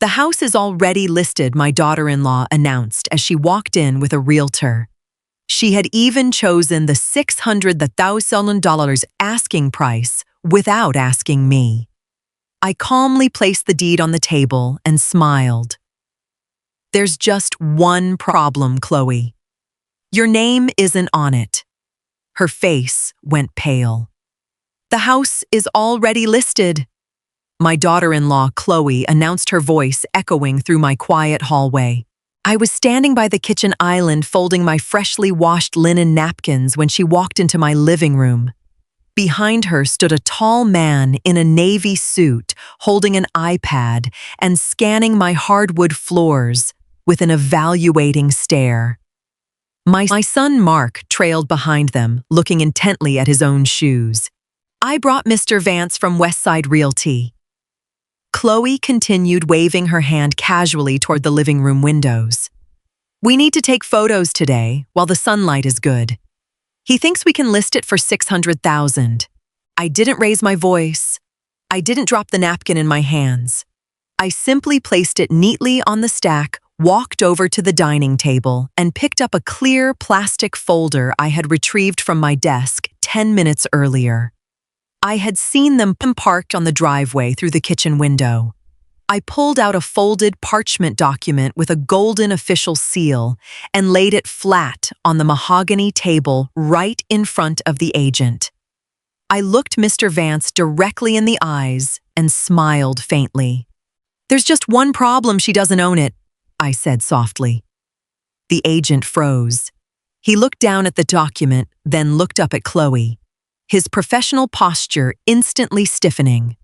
The house is already listed, my daughter-in-law announced as she walked in with a realtor. She had even chosen the $600,000 asking price without asking me. I calmly placed the deed on the table and smiled. There's just one problem, Chloe. Your name isn't on it. Her face went pale. The house is already listed. My daughter-in-law, Chloe, announced, her voice echoing through my quiet hallway. I was standing by the kitchen island folding my freshly washed linen napkins when she walked into my living room. Behind her stood a tall man in a navy suit holding an iPad and scanning my hardwood floors with an evaluating stare. My son Mark trailed behind them, looking intently at his own shoes. I brought Mr. Vance from Westside Realty. Chloe continued waving her hand casually toward the living room windows. We need to take photos today while the sunlight is good. He thinks we can list it for $600,000. I didn't raise my voice. I didn't drop the napkin in my hands. I simply placed it neatly on the stack, walked over to the dining table, and picked up a clear plastic folder I had retrieved from my desk 10 minutes earlier. I had seen them parked on the driveway through the kitchen window. I pulled out a folded parchment document with a golden official seal and laid it flat on the mahogany table right in front of the agent. I looked Mr. Vance directly in the eyes and smiled faintly. There's just one problem, she doesn't own it, I said softly. The agent froze. He looked down at the document, then looked up at Chloe, his professional posture instantly stiffening.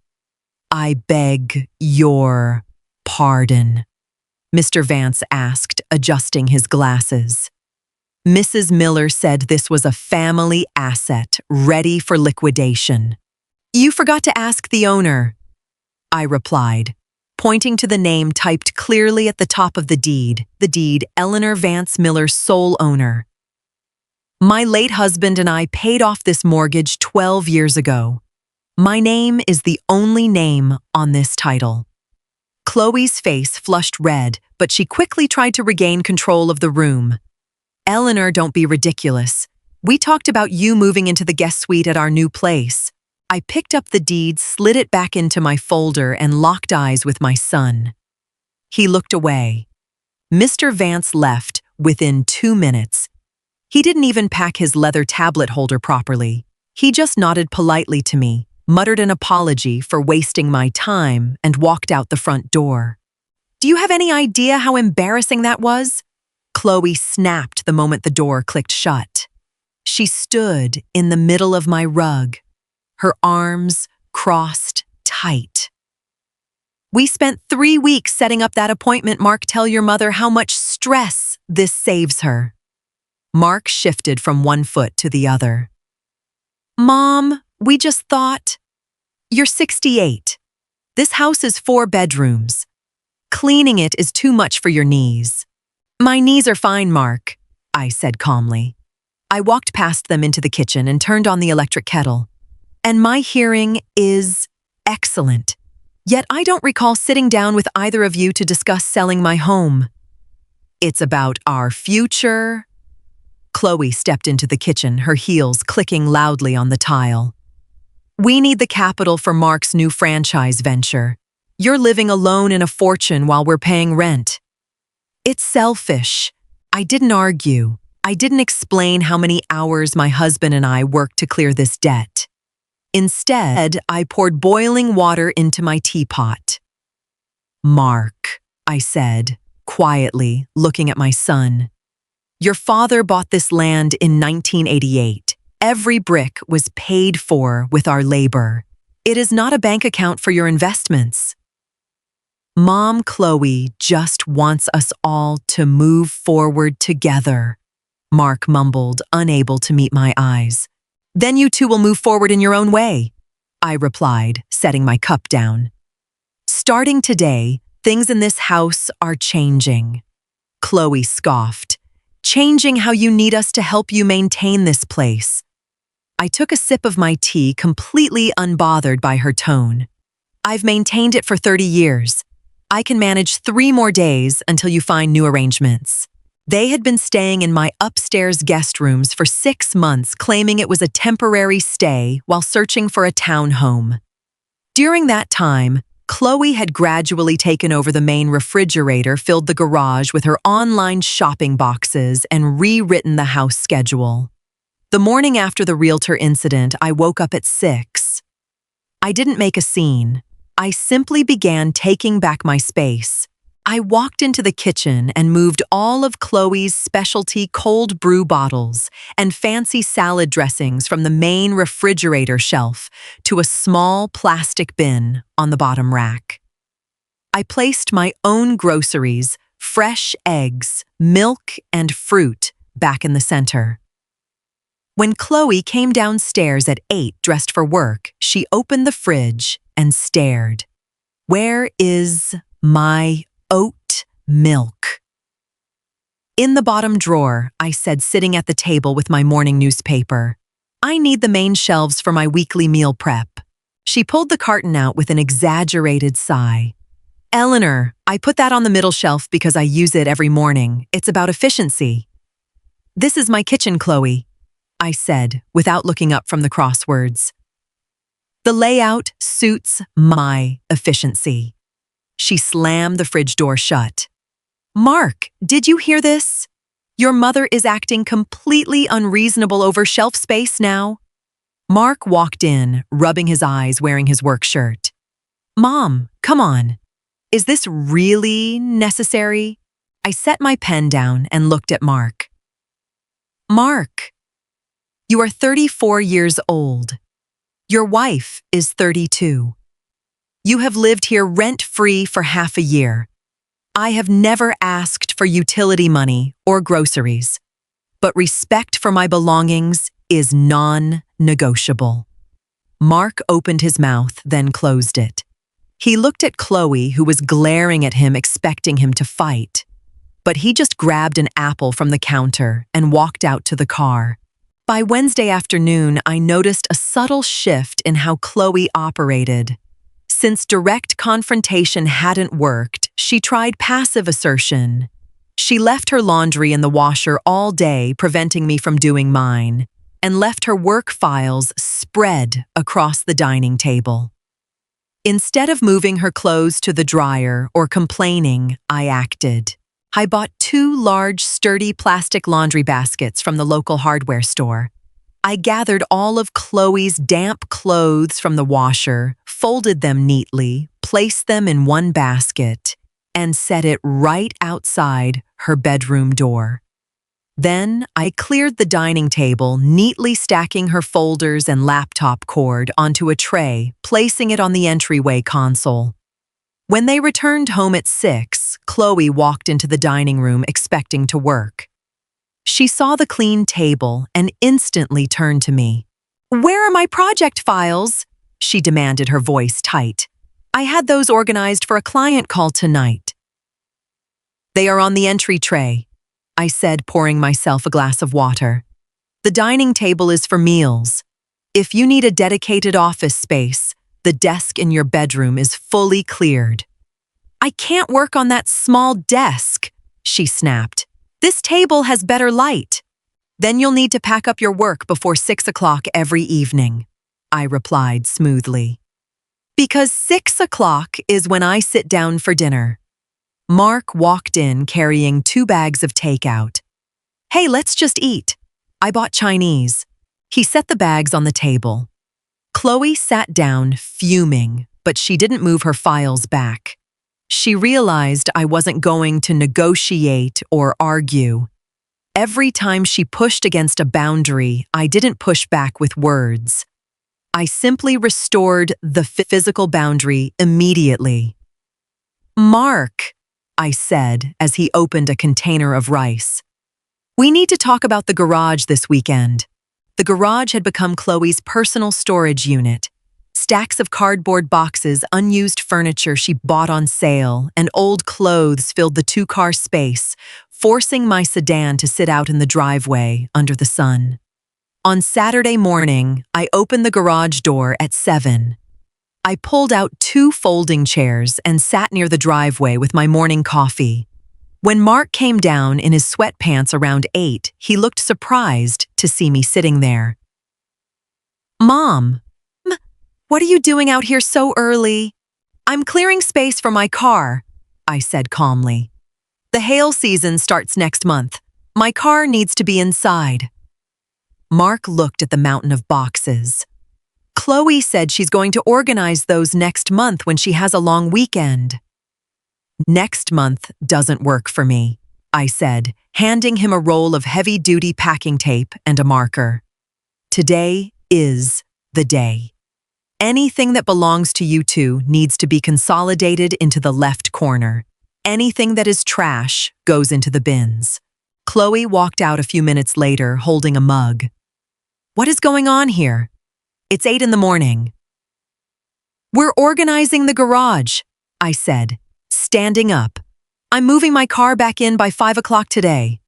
I beg your pardon, Mr. Vance asked, adjusting his glasses. Mrs. Miller said this was a family asset ready for liquidation. You forgot to ask the owner, I replied, pointing to the name typed clearly at the top of the deed, Eleanor Vance Miller, sole owner. My late husband and I paid off this mortgage 12 years ago. My name is the only name on this title. Chloe's face flushed red, but she quickly tried to regain control of the room. Eleanor, don't be ridiculous. We talked about you moving into the guest suite at our new place. I picked up the deed, slid it back into my folder, and locked eyes with my son. He looked away. Mr. Vance left within 2 minutes. He didn't even pack his leather tablet holder properly. He just nodded politely to me, muttered an apology for wasting my time, and walked out the front door. Do you have any idea how embarrassing that was? Chloe snapped the moment the door clicked shut. She stood in the middle of my rug, her arms crossed tight. We spent 3 weeks setting up that appointment, Mark. Tell your mother how much stress this saves her. Mark shifted from one foot to the other. Mom, we just thought. You're 68. This house is 4 bedrooms. Cleaning it is too much for your knees. My knees are fine, Mark, I said calmly. I walked past them into the kitchen and turned on the electric kettle. And my hearing is excellent. Yet I don't recall sitting down with either of you to discuss selling my home. It's about our future. Chloe stepped into the kitchen, her heels clicking loudly on the tile. We need the capital for Mark's new franchise venture. You're living alone in a fortune while we're paying rent. It's selfish. I didn't argue. I didn't explain how many hours my husband and I worked to clear this debt. Instead, I poured boiling water into my teapot. Mark, I said, quietly, looking at my son. Your father bought this land in 1988. Every brick was paid for with our labor. It is not a bank account for your investments. Mom, Chloe just wants us all to move forward together, Mark mumbled, unable to meet my eyes. Then you two will move forward in your own way, I replied, setting my cup down. Starting today, things in this house are changing. Chloe scoffed. Changing how you need us to help you maintain this place. I took a sip of my tea, completely unbothered by her tone. I've maintained it for 30 years. I can manage 3 more days until you find new arrangements. They had been staying in my upstairs guest rooms for 6 months, claiming it was a temporary stay while searching for a town home. During that time, Chloe had gradually taken over the main refrigerator, filled the garage with her online shopping boxes, and rewritten the house schedule. The morning after the realtor incident, I woke up at 6. I didn't make a scene. I simply began taking back my space. I walked into the kitchen and moved all of Chloe's specialty cold brew bottles and fancy salad dressings from the main refrigerator shelf to a small plastic bin on the bottom rack. I placed my own groceries, fresh eggs, milk, and fruit back in the center. When Chloe came downstairs at 8 dressed for work, she opened the fridge and stared. "Where is my oat milk?" "In the bottom drawer," I said, sitting at the table with my morning newspaper. "I need the main shelves for my weekly meal prep." She pulled the carton out with an exaggerated sigh. "Eleanor, I put that on the middle shelf because I use it every morning. It's about efficiency." "This is my kitchen, Chloe," I said, without looking up from the crosswords. "The layout suits my efficiency." She slammed the fridge door shut. "Mark, did you hear this? Your mother is acting completely unreasonable over shelf space now." Mark walked in, rubbing his eyes, wearing his work shirt. "Mom, come on. Is this really necessary?" I set my pen down and looked at Mark. "Mark, you are 34 years old. Your wife is 32. You have lived here rent-free for half a year. I have never asked for utility money or groceries, but respect for my belongings is non-negotiable." Mark opened his mouth, then closed it. He looked at Chloe, who was glaring at him, expecting him to fight. But he just grabbed an apple from the counter and walked out to the car. By Wednesday afternoon, I noticed a subtle shift in how Chloe operated. Since direct confrontation hadn't worked, she tried passive assertion. She left her laundry in the washer all day, preventing me from doing mine, and left her work files spread across the dining table. Instead of moving her clothes to the dryer or complaining, I acted. I bought 2 large, sturdy plastic laundry baskets from the local hardware store. I gathered all of Chloe's damp clothes from the washer, folded them neatly, placed them in one basket, and set it right outside her bedroom door. Then I cleared the dining table, neatly stacking her folders and laptop cord onto a tray, placing it on the entryway console. When they returned home at 6, Chloe walked into the dining room expecting to work. She saw the clean table and instantly turned to me. "Where are my project files?" she demanded, her voice tight. "I had those organized for a client call tonight." "They are on the entry tray," I said, pouring myself a glass of water. "The dining table is for meals. If you need a dedicated office space, the desk in your bedroom is fully cleared." "I can't work on that small desk," she snapped. "This table has better light." "Then you'll need to pack up your work before 6 o'clock every evening," I replied smoothly. "Because 6 o'clock is when I sit down for dinner." Mark walked in carrying 2 bags of takeout. "Hey, let's just eat. I bought Chinese." He set the bags on the table. Chloe sat down, fuming, but she didn't move her files back. She realized I wasn't going to negotiate or argue. Every time she pushed against a boundary, I didn't push back with words. I simply restored the physical boundary immediately. "Mark," I said as he opened a container of rice, "we need to talk about the garage this weekend." The garage had become Chloe's personal storage unit. Stacks of cardboard boxes, unused furniture she bought on sale, and old clothes filled the 2-car space, forcing my sedan to sit out in the driveway under the sun. On Saturday morning, I opened the garage door at 7. I pulled out 2 folding chairs and sat near the driveway with my morning coffee. When Mark came down in his sweatpants around 8, he looked surprised to see me sitting there. "Mom, what are you doing out here so early?" "I'm clearing space for my car," I said calmly. "The hail season starts next month. My car needs to be inside." Mark looked at the mountain of boxes. "Chloe said she's going to organize those next month when she has a long weekend." "Next month doesn't work for me," I said, handing him a roll of heavy-duty packing tape and a marker. "Today is the day. Anything that belongs to you two needs to be consolidated into the left corner. Anything that is trash goes into the bins." Chloe walked out a few minutes later holding a mug. "What is going on here? It's 8 in the morning." "We're organizing the garage," I said, standing up. "I'm moving my car back in by 5 o'clock today."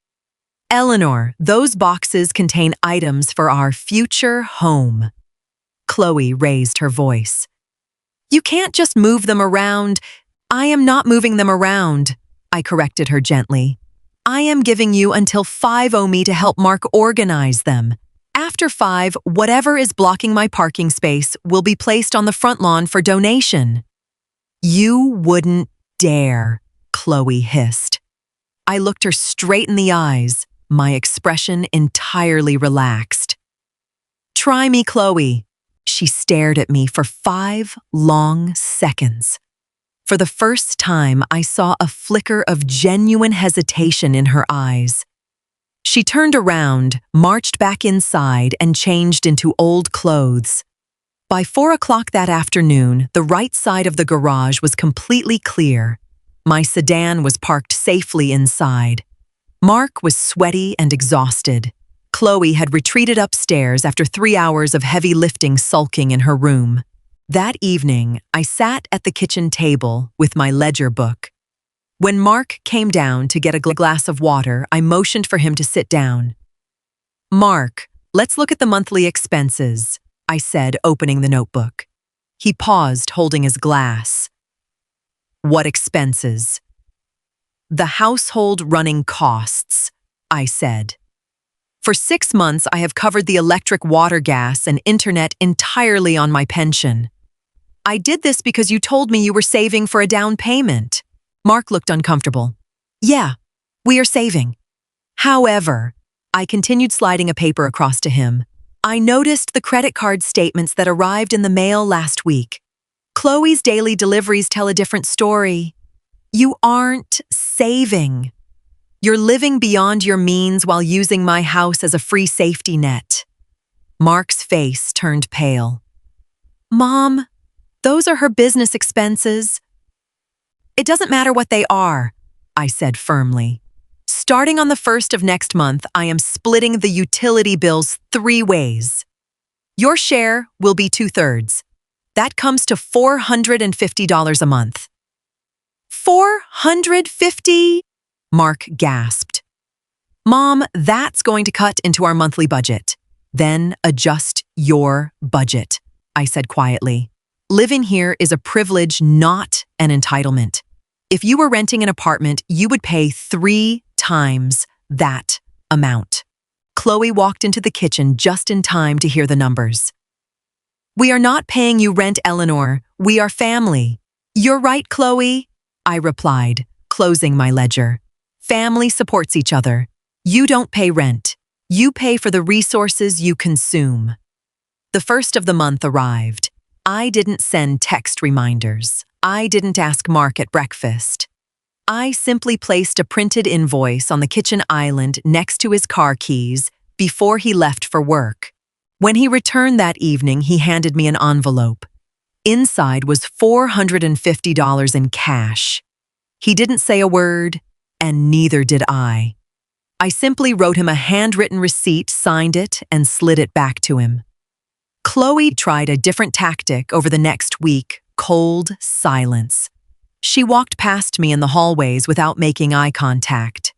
"Eleanor, those boxes contain items for our future home." Chloe raised her voice. "You can't just move them around." "I am not moving them around," I corrected her gently. "I am giving you until 5 me to help Mark organize them. After 5, whatever is blocking my parking space will be placed on the front lawn for donation." "You wouldn't dare," Chloe hissed. I looked her straight in the eyes, my expression entirely relaxed. "Try me, Chloe." She stared at me for 5 long seconds. For the first time, I saw a flicker of genuine hesitation in her eyes. She turned around, marched back inside, and changed into old clothes. By 4 o'clock that afternoon, the right side of the garage was completely clear. My sedan was parked safely inside. Mark was sweaty and exhausted. Chloe had retreated upstairs after 3 hours of heavy lifting sulking in her room. That evening, I sat at the kitchen table with my ledger book. When Mark came down to get a glass of water, I motioned for him to sit down. "Mark, let's look at the monthly expenses," I said, opening the notebook. He paused, holding his glass. "What expenses?" "The household running costs," I said. "For 6 months, I have covered the electric, water, gas, and internet entirely on my pension." "I did this because you told me you were saving for a down payment." Mark looked uncomfortable. "Yeah, we are saving. However," I continued, sliding a paper across to him, "I noticed the credit card statements that arrived in the mail last week. Chloe's daily deliveries tell a different story. You aren't saving. You're living beyond your means while using my house as a free safety net." Mark's face turned pale. "Mom, those are her business expenses." "It doesn't matter what they are," I said firmly. "Starting on the 1st of next month, I am splitting the utility bills 3 ways. Your share will be 2/3. That comes to $450 a month." $450? Mark gasped. "Mom, that's going to cut into our monthly budget." "Then adjust your budget," I said quietly. "Living here is a privilege, not an entitlement. If you were renting an apartment, you would pay 3 times that amount." Chloe walked into the kitchen just in time to hear the numbers. "We are not paying you rent, Eleanor. We are family." "You're right, Chloe," I replied, closing my ledger. "Family supports each other. You don't pay rent. You pay for the resources you consume." The 1st of the month arrived. I didn't send text reminders. I didn't ask Mark at breakfast. I simply placed a printed invoice on the kitchen island next to his car keys before he left for work. When he returned that evening, he handed me an envelope. Inside was $450 in cash. He didn't say a word, and neither did I. I simply wrote him a handwritten receipt, signed it, and slid it back to him. Chloe tried a different tactic over the next week: cold silence. She walked past me in the hallways without making eye contact.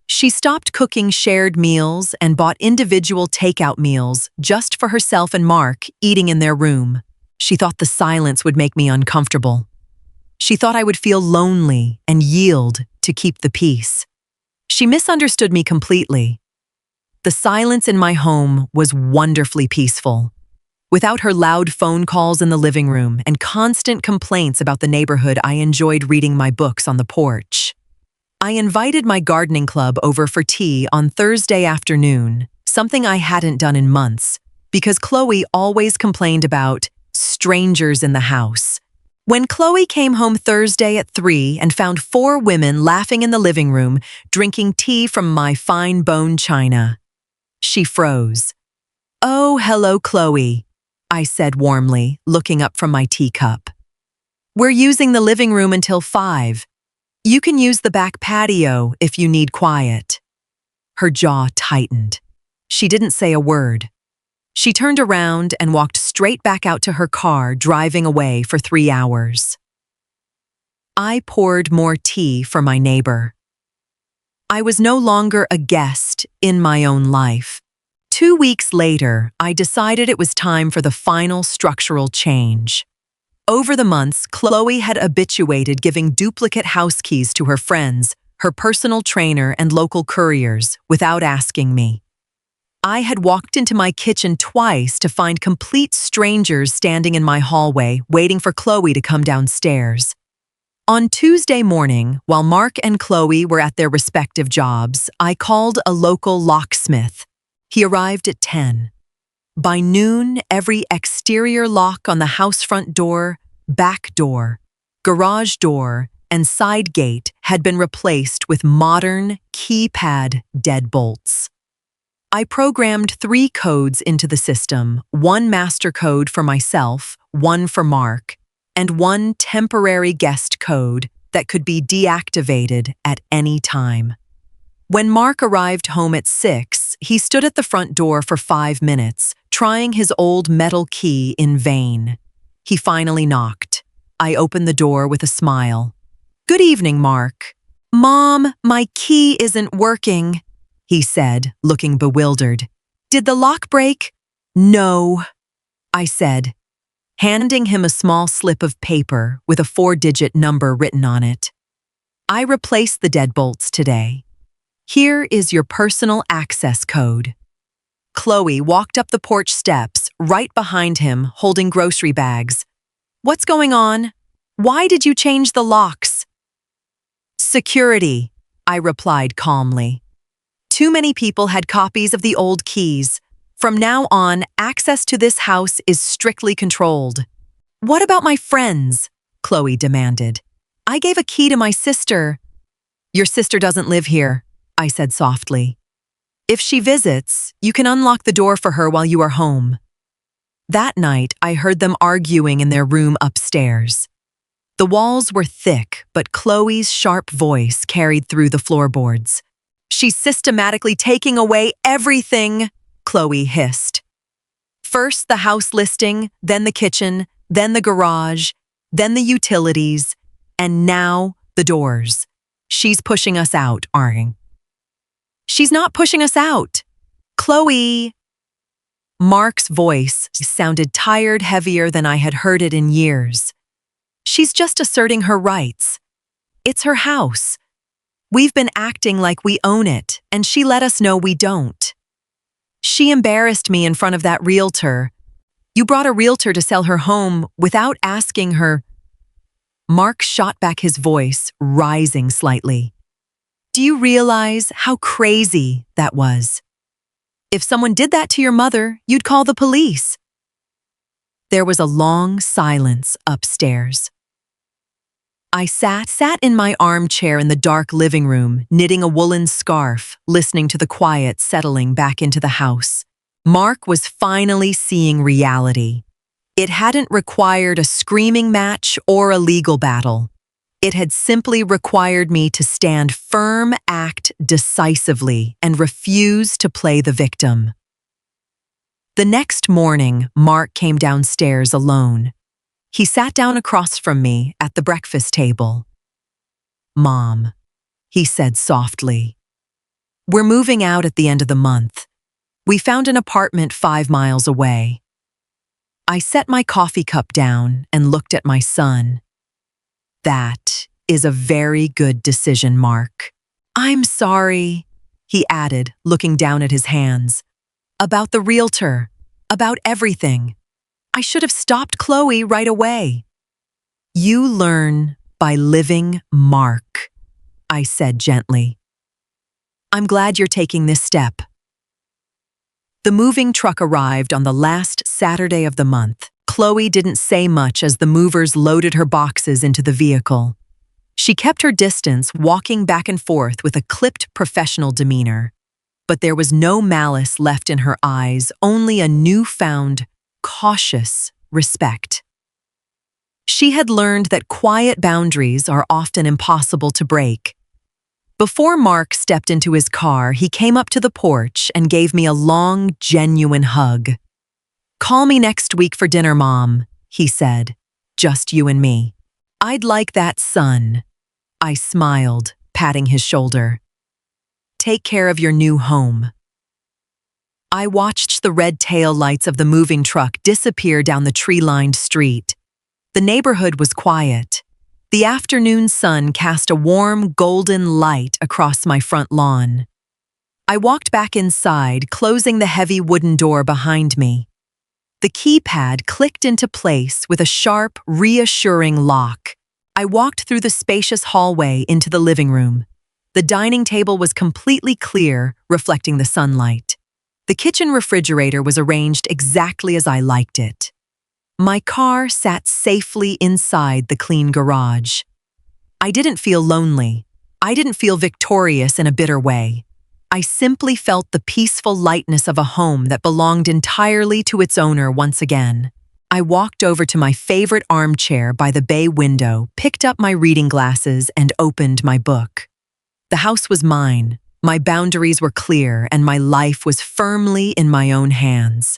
She stopped cooking shared meals and bought individual takeout meals just for herself and Mark, eating in their room. She thought the silence would make me uncomfortable. She thought I would feel lonely and yield to keep the peace. She misunderstood me completely. The silence in my home was wonderfully peaceful. Without her loud phone calls in the living room and constant complaints about the neighborhood, I enjoyed reading my books on the porch. I invited my gardening club over for tea on Thursday afternoon, something I hadn't done in months, because Chloe always complained about strangers in the house. When Chloe came home Thursday at 3 and found 4 women laughing in the living room, drinking tea from my fine bone china, she froze. "Oh, hello, Chloe," I said warmly, looking up from my teacup. "We're using the living room until 5. You can use the back patio if you need quiet." Her jaw tightened. She didn't say a word. She turned around and walked straight back out to her car, driving away for 3 hours. I poured more tea for my neighbor. I was no longer a guest in my own life. 2 weeks later, I decided it was time for the final structural change. Over the months, Chloe had habituated giving duplicate house keys to her friends, her personal trainer, and local couriers without asking me. I had walked into my kitchen twice to find complete strangers standing in my hallway, waiting for Chloe to come downstairs. On Tuesday morning, while Mark and Chloe were at their respective jobs, I called a local locksmith. He arrived at 10. By noon, every exterior lock on the house front door, back door, garage door, and side gate had been replaced with modern, keypad deadbolts. I programmed 3 codes into the system, 1 master code for myself, 1 for Mark, and 1 temporary guest code that could be deactivated at any time. When Mark arrived home at 6, he stood at the front door for 5 minutes, trying his old metal key in vain. He finally knocked. I opened the door with a smile. "Good evening, Mark." "Mom, my key isn't working," he said, looking bewildered. "Did the lock break?" "No," I said, handing him a small slip of paper with a 4-digit number written on it. "I replaced the deadbolts today. Here is your personal access code." Chloe walked up the porch steps, right behind him, holding grocery bags. "What's going on? Why did you change the locks?" "Security," I replied calmly. "Too many people had copies of the old keys. From now on, access to this house is strictly controlled." "What about my friends?" Chloe demanded. "I gave a key to my sister." "Your sister doesn't live here," I said softly. "If she visits, you can unlock the door for her while you are home." That night, I heard them arguing in their room upstairs. The walls were thick, but Chloe's sharp voice carried through the floorboards. "She's systematically taking away everything," Chloe hissed. "First the house listing, then the kitchen, then the garage, then the utilities, and now the doors. She's pushing us out, Arng." "She's not pushing us out. Chloe." Mark's voice sounded tired, heavier than I had heard it in years. "She's just asserting her rights. It's her house. We've been acting like we own it, and she let us know we don't. She embarrassed me in front of that realtor. You brought a realtor to sell her home without asking her." Mark shot back, his voice rising slightly. "Do you realize how crazy that was? If someone did that to your mother, you'd call the police." There was a long silence upstairs. I sat in my armchair in the dark living room, knitting a woolen scarf, listening to the quiet settling back into the house. Mark was finally seeing reality. It hadn't required a screaming match or a legal battle. It had simply required me to stand firm, act decisively, and refuse to play the victim. The next morning, Mark came downstairs alone. He sat down across from me at the breakfast table. "Mom," he said softly, "we're moving out at the end of the month. We found an apartment 5 miles away." I set my coffee cup down and looked at my son. That is a very good decision, Mark. I'm sorry, he added, looking down at his hands. About the realtor, about everything. I should have stopped Chloe right away. You learn by living, Mark, I said gently. I'm glad you're taking this step. The moving truck arrived on the last Saturday of the month. Chloe didn't say much as the movers loaded her boxes into the vehicle. She kept her distance, walking back and forth with a clipped professional demeanor. But there was no malice left in her eyes, only a newfound, cautious respect. She had learned that quiet boundaries are often impossible to break. Before Mark stepped into his car, he came up to the porch and gave me a long, genuine hug. Call me next week for dinner, Mom, he said. Just you and me. I'd like that, son. I smiled, patting his shoulder. Take care of your new home. I watched the red tail lights of the moving truck disappear down the tree-lined street. The neighborhood was quiet. The afternoon sun cast a warm, golden light across my front lawn. I walked back inside, closing the heavy wooden door behind me. The keypad clicked into place with a sharp, reassuring lock. I walked through the spacious hallway into the living room. The dining table was completely clear, reflecting the sunlight. The kitchen refrigerator was arranged exactly as I liked it. My car sat safely inside the clean garage. I didn't feel lonely. I didn't feel victorious in a bitter way. I simply felt the peaceful lightness of a home that belonged entirely to its owner once again. I walked over to my favorite armchair by the bay window, picked up my reading glasses, and opened my book. The house was mine. My boundaries were clear, and my life was firmly in my own hands.